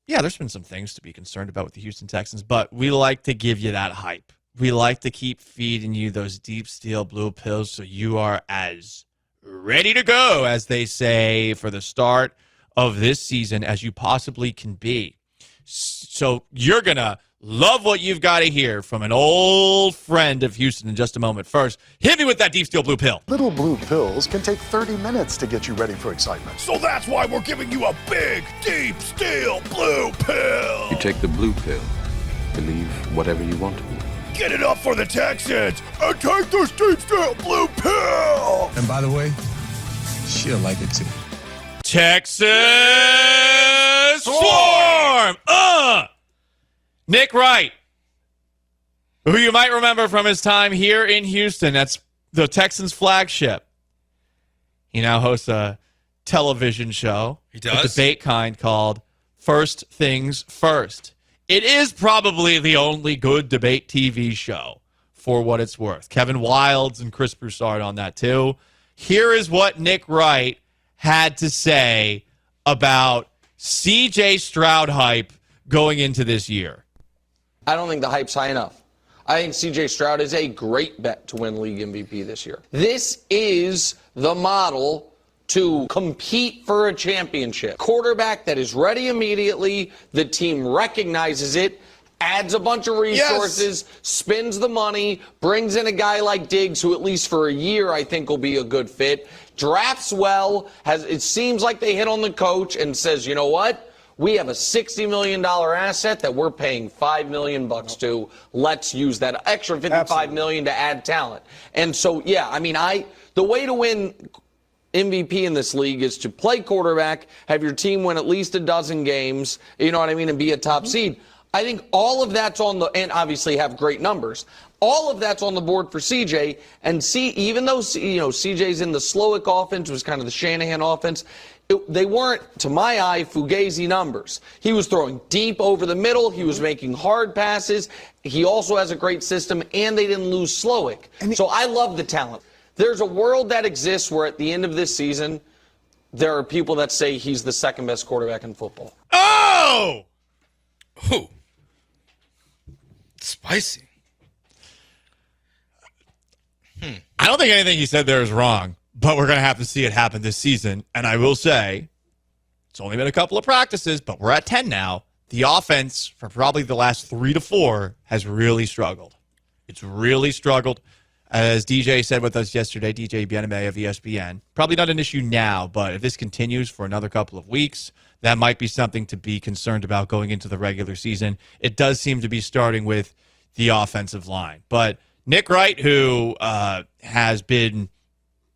yeah, there's been some things to be concerned about with the Houston Texans, but we like to give you that hype. We like to keep feeding you those deep steel blue pills so you are as ready to go, as they say, for the start of this season as you possibly can be. So you're going to love what you've got to hear from an old friend of Houston in just a moment. First, hit me with that deep steel blue pill. Little blue pills can take 30 minutes to get you ready for excitement. So that's why we're giving you a big, deep steel blue pill. You take the blue pill, believe whatever you want to believe. Get it up for the Texans and take this deep steel blue pill. And by the way, she'll like it too. Texas Swarm! Nick Wright, who you might remember from his time here in Houston. That's the Texans' flagship. He now hosts a television show. He does? A debate kind called First Things First. It is probably the only good debate TV show, for what it's worth. Kevin Wildes and Chris Broussard on that, too. Here is what Nick Wright had to say about C.J. Stroud hype going into this year. I don't think the hype's high enough. I think C.J. Stroud is a great bet to win league MVP this year. This is the model to compete for a championship. Quarterback that is ready immediately, the team recognizes it, adds a bunch of resources, spends the money, brings in a guy like Diggs, who at least for a year I think will be a good fit, drafts well, it seems like they hit on the coach and says, you know what? We have a $60 million asset that we're paying $5 million to. Let's use that extra $55 million to add talent. And so, yeah, I mean, the way to win MVP in this league is to play quarterback, have your team win at least a dozen games, you know what I mean, and be a top seed. I think all of that's and obviously have great numbers. All of that's on the board for CJ. And even though, CJ's in the Slowick offense, was kind of the Shanahan offense, they weren't, to my eye, Fugazi numbers. He was throwing deep over the middle. He was making hard passes. He also has a great system, and they didn't lose Slowick. So I love the talent. There's a world that exists where at the end of this season, there are people that say he's the second best quarterback in football. Oh! Who? Spicy. I don't think anything he said there is wrong, but we're going to have to see it happen this season. And I will say, it's only been a couple of practices, but we're at 10 now. The offense, for probably the last 3 to 4, has really struggled. It's really struggled. As DJ said with us yesterday, DJ Bieneme of ESPN, probably not an issue now, but if this continues for another couple of weeks, that might be something to be concerned about going into the regular season. It does seem to be starting with the offensive line. But Nick Wright, who has been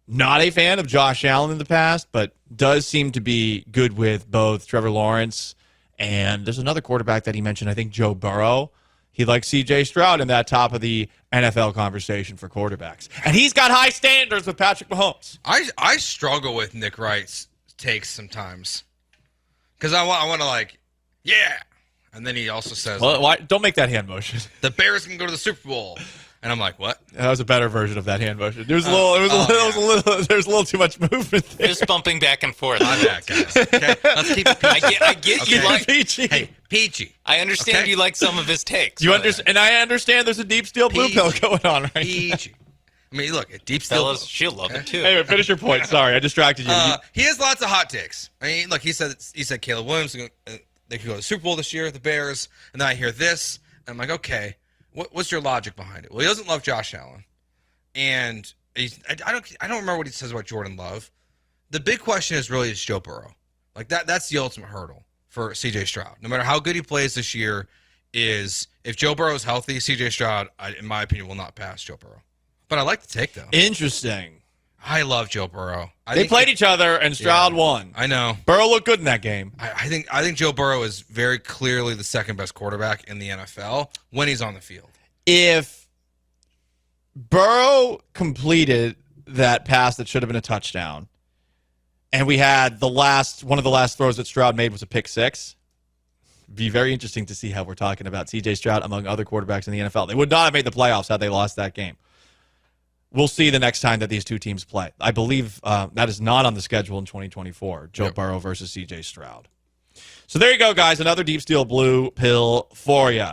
not a fan of Josh Allen in the past, but does seem to be good with both Trevor Lawrence and there's another quarterback that he mentioned, I think Joe Burrow. He likes C.J. Stroud in that top of the NFL conversation for quarterbacks. And he's got high standards with Patrick Mahomes. I struggle with Nick Wright's takes sometimes. Because I want to yeah. And then he also says, well, why, don't make that hand motion. The Bears can go to the Super Bowl. And I'm like, what? That was a better version of that hand motion. There's a little too much movement there. Just bumping back and forth. My bad, guys. Okay, let's keep it peachy. I get Okay. you like peachy. Hey, peachy. I understand you like some of his takes. You understand, and I understand there's a deep steel blue pill going on right Peachy. I mean, look, deep steel. Fellas, she'll love it too. Anyway, finish your point. Sorry, I distracted you. He has lots of hot takes. I mean, look, he said Caleb Williams, they could go to the Super Bowl this year, the Bears, and then I hear this, and I'm like, okay. What's your logic behind it? Well, he doesn't love Josh Allen, and I don't remember what he says about Jordan Love. The big question is Joe Burrow. Like that's the ultimate hurdle for C.J. Stroud. No matter how good he plays this year, is if Joe Burrow is healthy, C.J. Stroud, in my opinion, will not pass Joe Burrow. But I like the take though. Interesting. I love Joe Burrow. They played each other, and Stroud won. I know. Burrow looked good in that game. I think Joe Burrow is very clearly the second best quarterback in the NFL when he's on the field. If Burrow completed that pass that should have been a touchdown, and we had one of the last throws that Stroud made was a pick six, it'd be very interesting to see how we're talking about C.J. Stroud among other quarterbacks in the NFL. They would not have made the playoffs had they lost that game. We'll see the next time that these two teams play. I believe that is not on the schedule in 2024, Joe Burrow versus C.J. Stroud. So there you go, guys. Another Deep Steel Blue pill for you.